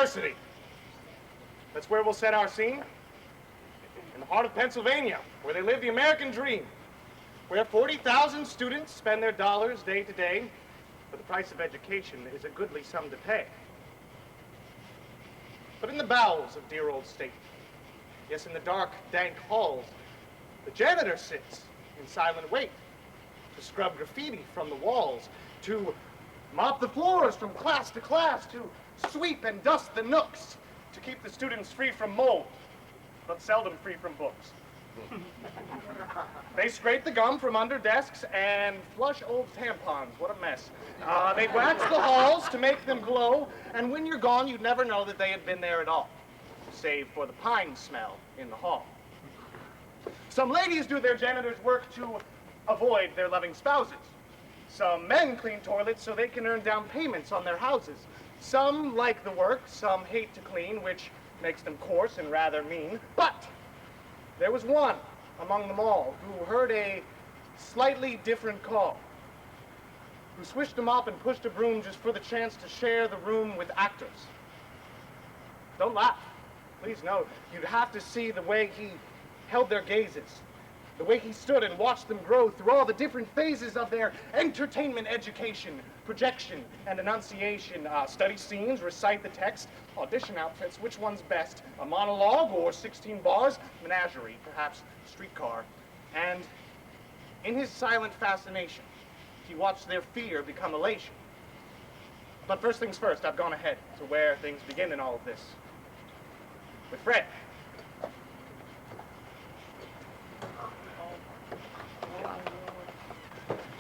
University. That's where we'll set our scene. In the heart of Pennsylvania, where they live the American dream. Where 40,000 students spend their dollars day to day, but the price of education is a goodly sum to pay. But in the bowels of dear old state, yes, in the dark, dank halls, the janitor sits in silent wait to scrub graffiti from the walls, to mop the floors from class to class, to sweep and dust the nooks, to keep the students free from mold, but seldom free from books. They scrape the gum from under desks and flush old tampons. What a mess. They wax the halls to make them glow, and when you're gone, you'd never know that they had been there at all, save for the pine smell in the hall. Some ladies do their janitor's work to avoid their loving spouses. Some men clean toilets so they can earn down payments on their houses. Some like the work, some hate to clean, which makes them coarse and rather mean. But there was one among them all who heard a slightly different call, who swished a mop and pushed a broom just for the chance to share the room with actors. Don't laugh. Please, no. You'd have to see the way he held their gazes, the way he stood and watched them grow through all the different phases of their entertainment education, projection, and enunciation. Study scenes, recite the text, audition outfits, which one's best, a monologue or 16 bars, menagerie, perhaps streetcar. And in his silent fascination, he watched their fear become elation. But first things first, I've gone ahead to where things begin in all of this. With Fred.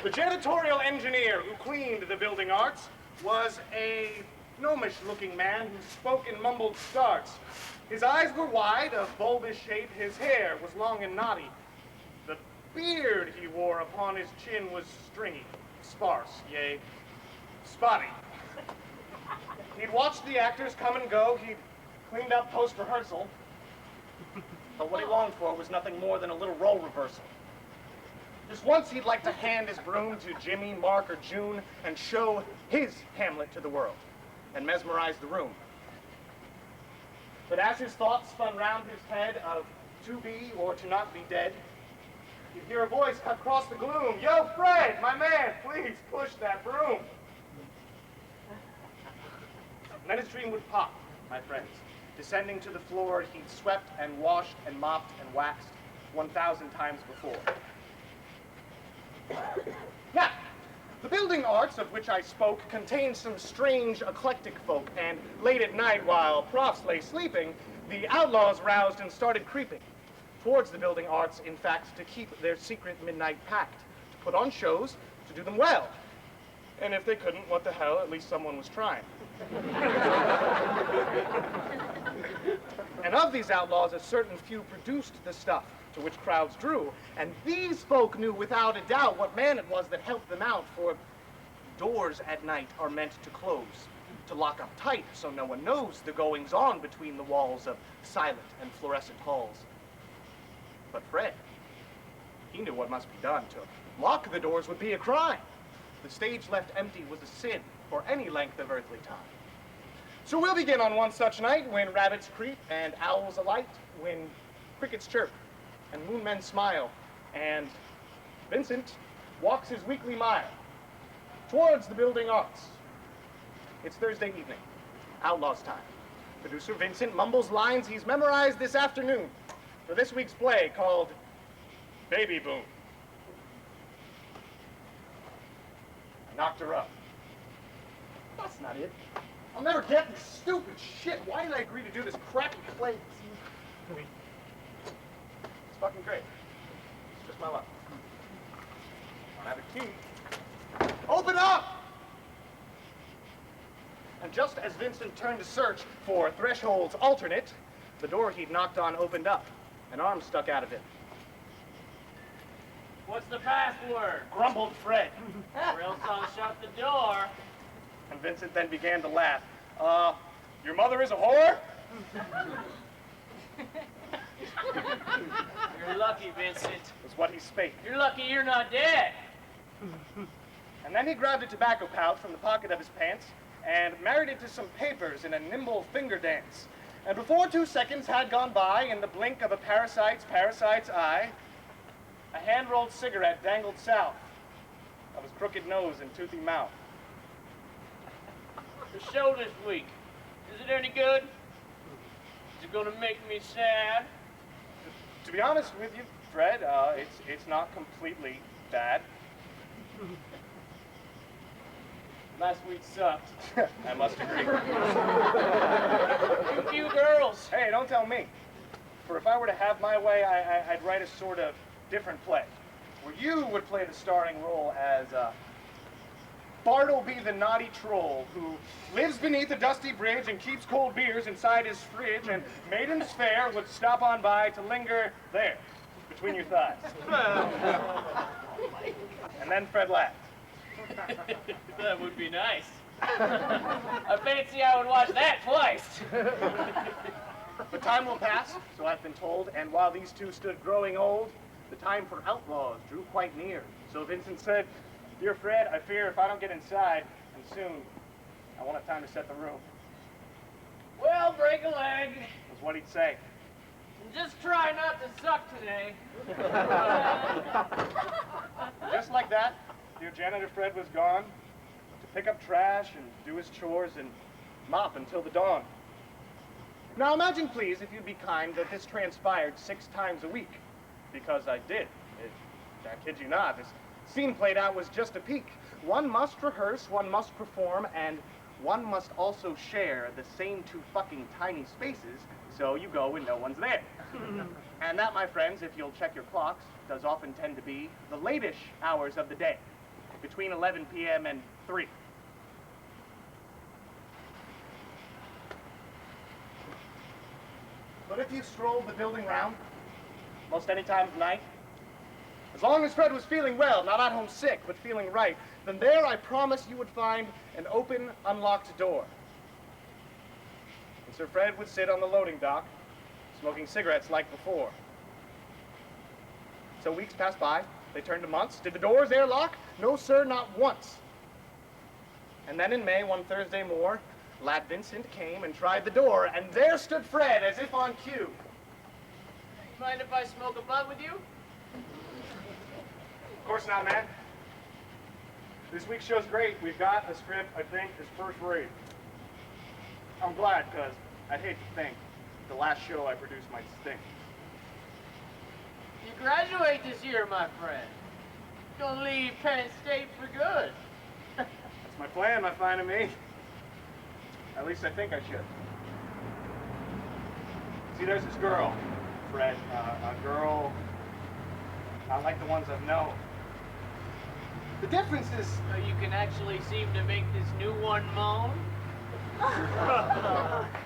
The janitorial engineer who cleaned the building arts was a gnomish-looking man who spoke in mumbled starts. His eyes were wide, of bulbous shape. His hair was long and knotty. The beard he wore upon his chin was stringy, sparse, yea, spotty. He'd watched the actors come and go. He'd cleaned up post-rehearsal. But what he longed for was nothing more than a little role reversal. Just once he'd like to hand his broom to Jimmy, Mark, or June and show his Hamlet to the world and mesmerize the room. But as his thoughts spun round his head of to be or to not be dead, you'd hear a voice cut across the gloom. Yo, Fred, my man, please push that broom. And then his dream would pop, my friends. Descending to the floor, he'd swept and washed and mopped and waxed 1,000 times before. Now, the building arts of which I spoke contained some strange, eclectic folk, and late at night, while profs lay sleeping, the outlaws roused and started creeping towards the building arts, in fact, to keep their secret midnight pact, to put on shows, to do them well. And if they couldn't, what the hell, at least someone was trying. And of these outlaws, a certain few produced the stuff to which crowds drew, and these folk knew without a doubt what man it was that helped them out, for doors at night are meant to close, to lock up tight so no one knows the goings-on between the walls of silent and fluorescent halls. But Fred, he knew what must be done. To lock the doors would be a crime. The stage left empty was a sin for any length of earthly time. So we'll begin on one such night when rabbits creep and owls alight, when crickets chirp and moon men smile, and Vincent walks his weekly mile towards the building arts. It's Thursday evening, Outlaws time. Producer Vincent mumbles lines he's memorized this afternoon for this week's play called Baby Boom. I knocked her up. That's not it. I'll never get this stupid shit. Why did I agree to do this crappy play? It's fucking great. It's just my luck. I don't have a key. Open up! And just as Vincent turned to search for Threshold's alternate, the door he'd knocked on opened up. An arm stuck out of it. What's the password? Grumbled Fred. Or else I'll shut the door. And Vincent then began to laugh. Your mother is a whore? You're lucky, Vincent. Was what he spake. You're lucky you're not dead. And then he grabbed a tobacco pouch from the pocket of his pants and married it to some papers in a nimble finger dance. And before 2 seconds had gone by, in the blink of a parasite's eye, a hand-rolled cigarette dangled south of his crooked nose and toothy mouth. The show this week, is it any good? Is it gonna make me sad? To be honest with you, Fred, it's not completely bad. Last week sucked. I must agree. Too few girls. Hey, don't tell me. For if I were to have my way, I'd write a sort of different play, where you would play the starring role as Bartleby the naughty troll who lives beneath a dusty bridge and keeps cold beers inside his fridge, and maidens fair would stop on by to linger there, between your thighs. And then Fred laughed. That would be nice. I fancy I would watch that twice. But time will pass, so I've been told, and while these two stood growing old, the time for outlaws drew quite near. So Vincent said, "Dear Fred, I fear if I don't get inside, and soon, I won't have time to set the room." Well, break a leg. Was what he'd say. And just try not to suck today. Just like that, dear janitor Fred was gone to pick up trash and do his chores and mop until the dawn. Now imagine, please, if you'd be kind, that this transpired 6 times a week. Because I did. I kid you not. This scene played out was just a peek. One must rehearse, one must perform, and one must also share the same 2 fucking tiny spaces, so you go when no one's there. And that, my friends, if you'll check your clocks, does often tend to be the late-ish hours of the day, between 11 p.m. and 3. But if you strolled the building round, most any time of night, as long as Fred was feeling well, not at home sick, but feeling right, then there I promise you would find an open, unlocked door. And Sir Fred would sit on the loading dock, smoking cigarettes like before. So weeks passed by, they turned to months. Did the doors airlock? No, sir, not once. And then in May, one Thursday more, lad Vincent came and tried the door, and there stood Fred as if on cue. Mind if I smoke a butt with you? Of course not, man. This week's show's great. We've got a script I think is first rate. I'm glad, because I'd hate to think the last show I produced might stink. You graduate this year, my friend. Gonna leave Penn State for good. That's my plan, my fine and me. At least I think I should. See, there's this girl, Fred, a girl not like the ones I've known. The difference is... So you can actually seem to make this new one moan?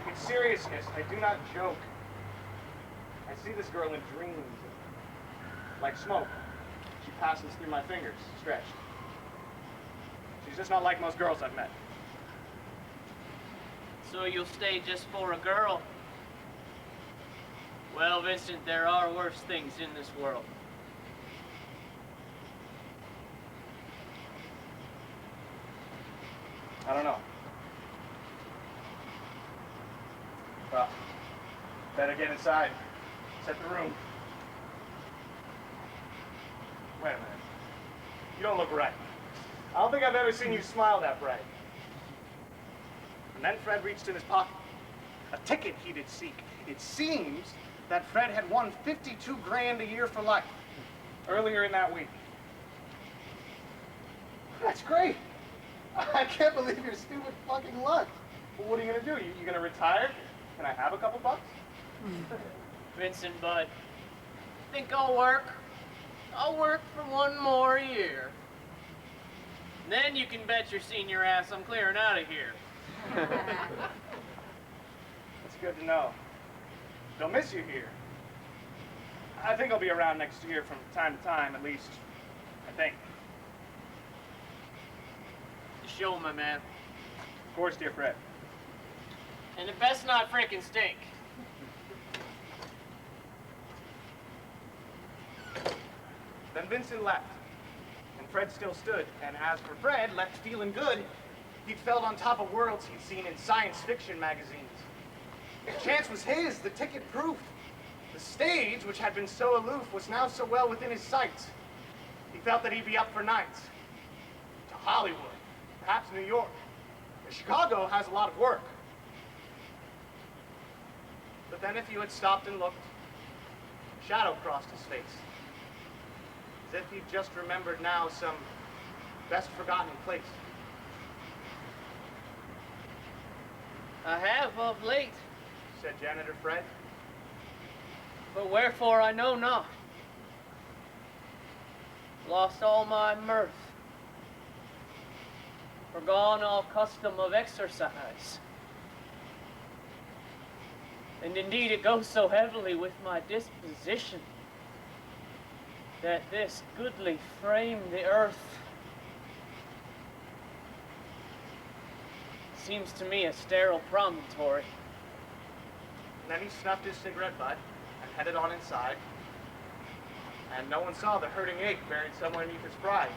In seriousness, I do not joke. I see this girl in dreams, like smoke. She passes through my fingers, stretched. She's just not like most girls I've met. So you'll stay just for a girl? Well, Vincent, there are worse things in this world. I don't know. Well, better get inside. Set the room. Wait a minute. You don't look right. I don't think I've ever seen you smile that bright. And then Fred reached in his pocket. A ticket he did seek. It seems that Fred had won 52 grand a year for life earlier in that week. That's great. I can't believe your stupid fucking luck. Well, what are you gonna do? You gonna retire? Can I have a couple bucks? Vincent, bud, think I'll work. I'll work for 1 more year. And then you can bet your senior ass I'm clearing out of here. That's good to know. Don't miss you here. I think I'll be around next year from time to time, at least. I think. The show, my man. Of course, dear Fred. And it best not frickin' stink. Then Vincent left, and Fred still stood. And as for Fred, left feeling good, He'd felt on top of worlds he'd seen in science fiction magazines. The chance was his, the ticket proved. The stage, which had been so aloof, was now so well within his sights. He felt that he'd be up for nights. To Hollywood, perhaps New York. Chicago has a lot of work. But then if you had stopped and looked, a shadow crossed his face. As if he'd just remembered now some best forgotten place. I have of late, Said Janitor Fred. but wherefore I know not. Lost all my mirth, forgone all custom of exercise. And indeed it goes so heavily with my disposition that this goodly frame, the earth, seems to me a sterile promontory. And then he snuffed his cigarette butt and headed on inside. And no one saw the hurting ache buried somewhere beneath his pride.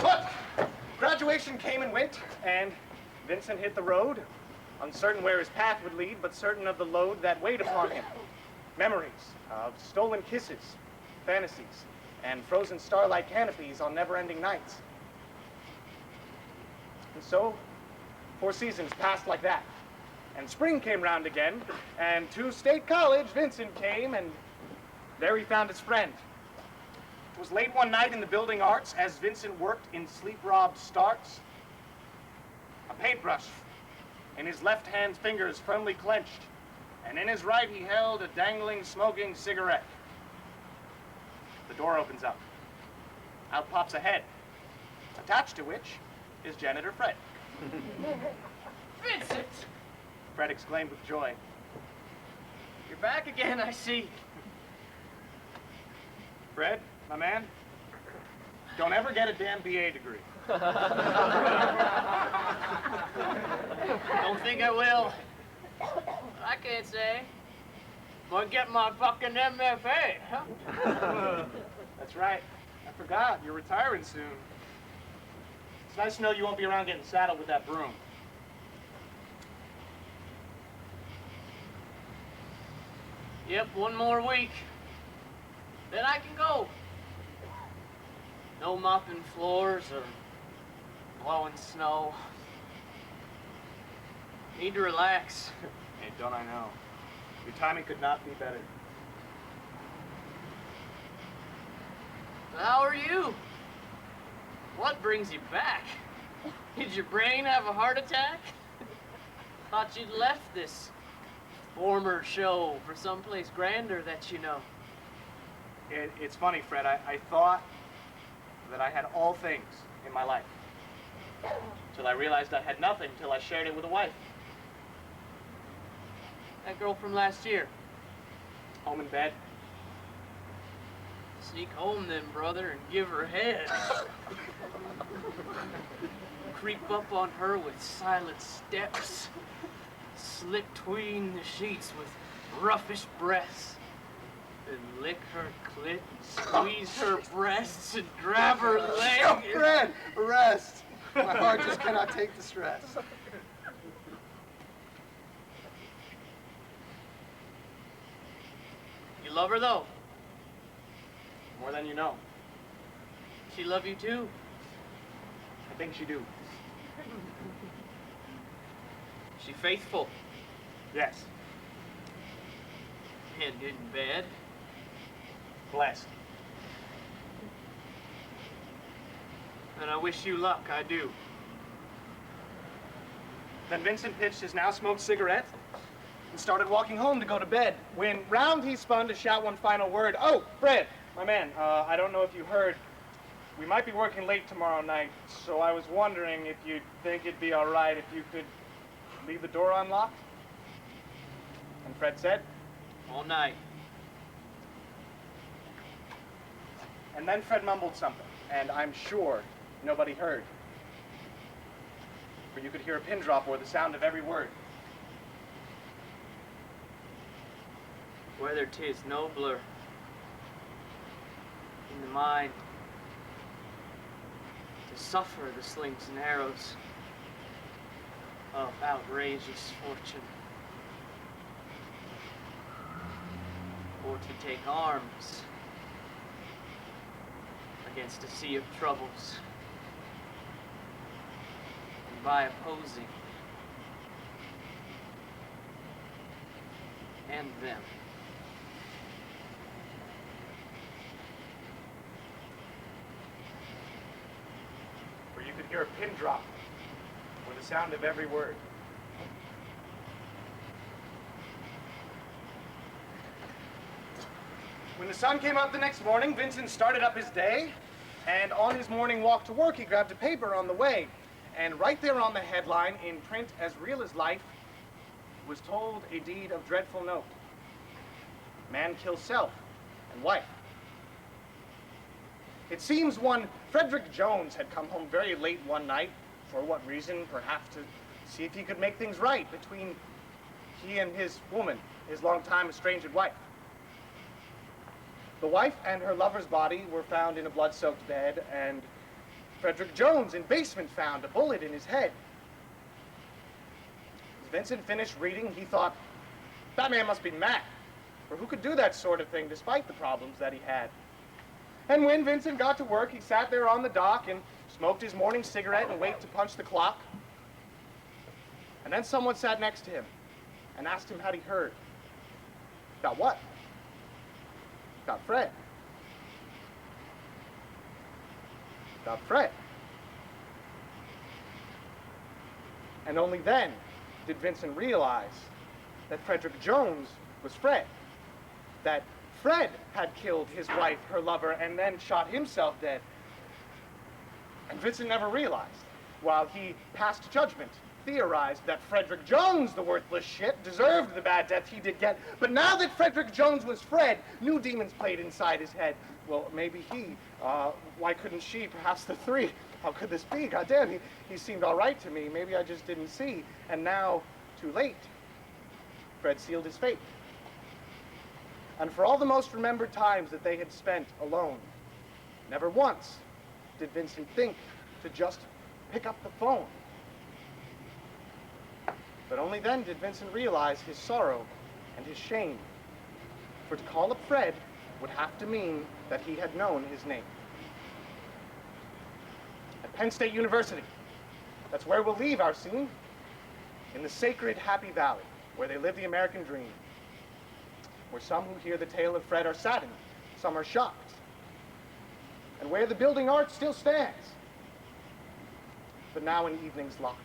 But graduation came and went, and Vincent hit the road, uncertain where his path would lead, but certain of the load that weighed upon him. Memories of stolen kisses, fantasies, and frozen starlight canopies on never-ending nights. And so, 4 seasons passed like that. And spring came round again, and to State College, Vincent came, and there he found his friend. It was late one night in the building arts as Vincent worked in sleep-robbed starts. A paintbrush in his left hand's fingers firmly clenched, and in his right he held a dangling, smoking cigarette. The door opens up. Out pops a head, attached to which is Janitor Fred. Vincent! Fred exclaimed with joy. You're back again, I see. Fred, my man, don't ever get a damn BA degree. Don't think I will. I can't say. Might get my fucking MFA, huh? That's right. I forgot. You're retiring soon. It's nice to know you won't be around getting saddled with that broom. Yep, one more week. Then I can go. No mopping floors or blowing snow. Need to relax. Hey, don't I know? Your timing could not be better. How are you? What brings you back? Did your brain have a heart attack? Thought you'd left this former show for someplace grander that you know. It's funny, Fred. I thought that I had all things in my life. Till I realized I had nothing till I shared it with a wife. That girl from last year. Home in bed. Sneak home then, brother, and give her head. Creep up on her with silent steps. Slip between the sheets with roughish breaths. Then lick her clit, squeeze her breasts, and grab her leg. Fred, rest. My heart just cannot take the stress. You love her, though? More than you know. She love you, too? I think she do. She faithful? Yes. And good in bed? Blessed. And I wish you luck, I do. Then Vincent pitched his now smoked cigarette and started walking home to go to bed, when round he spun to shout one final word. Oh, Fred, my man, I don't know if you heard, we might be working late tomorrow night, so I was wondering if you'd think it'd be all right if you could leave the door unlocked? And Fred said, All night. and then Fred mumbled something, and I'm sure nobody heard. For you could hear a pin drop or the sound of every word. Whether 'tis nobler in the mind to suffer the slings and arrows of outrageous fortune, or to take arms against a sea of troubles, and by opposing and them. Where you could hear a pin drop, or the sound of every word. When the sun came up the next morning, Vincent started up his day, and on his morning walk to work, he grabbed a paper on the way. And right there on the headline, in print as real as life, was told a deed of dreadful note. Man kills self and wife. It seems one Frederick Jones had come home very late one night. For what reason? Perhaps to see if he could make things right between he and his woman, his long-time estranged wife. The wife and her lover's body were found in a blood-soaked bed, and Frederick Jones in basement found a bullet in his head. As Vincent finished reading, he thought, that man must be mad, for who could do that sort of thing despite the problems that he had? And when Vincent got to work, he sat there on the dock and smoked his morning cigarette and waited to punch the clock. And then someone sat next to him and asked him had he heard. About what? About Fred. About Fred. And only then did Vincent realize that Frederick Jones was Fred. That Fred had killed his wife, her lover, and then shot himself dead. And Vincent never realized, while he passed judgment, theorized that Frederick Jones, the worthless shit, deserved the bad death he did get. But now that Frederick Jones was Fred, new demons played inside his head. Well, maybe he, why couldn't she, perhaps the three? How could this be? Goddamn, he seemed all right to me. Maybe I just didn't see. And now, too late, Fred sealed his fate. And for all the most remembered times that they had spent alone, never once did Vincent think to just pick up the phone. But only then did Vincent realize his sorrow and his shame. For to call up Fred would have to mean that he had known his name. At Penn State University, that's where we'll leave our scene. In the sacred Happy Valley, where they live the American dream. Where some who hear the tale of Fred are saddened, some are shocked. And where the building art still stands, but now in evenings locked.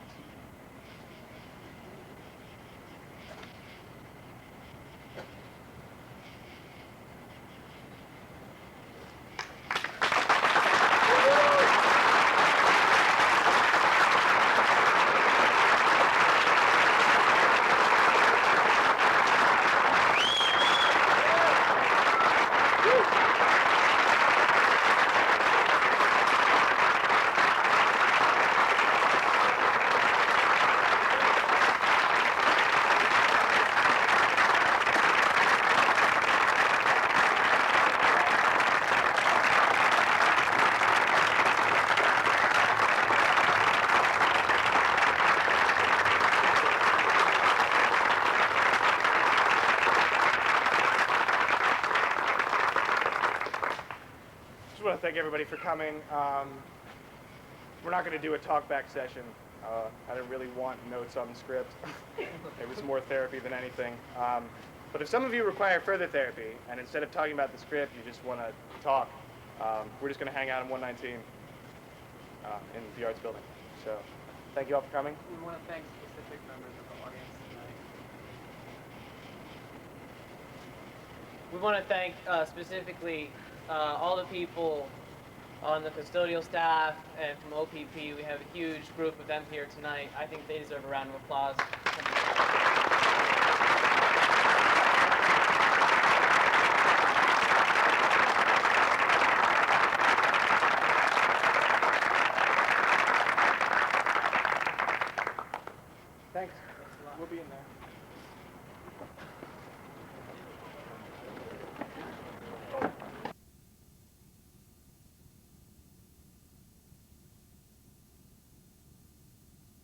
Thank everybody for coming. We're not going to do a talk-back session. I didn't really want notes on the script. It was more therapy than anything. But if some of you require further therapy, and instead of talking about the script, you just want to talk, we're just going to hang out in 119 in the Arts Building. So thank you all for coming. We want to thank specific members of the audience tonight. We want to thank specifically all the people on the custodial staff and from OPP. We have a huge group of them here tonight. I think they deserve a round of applause.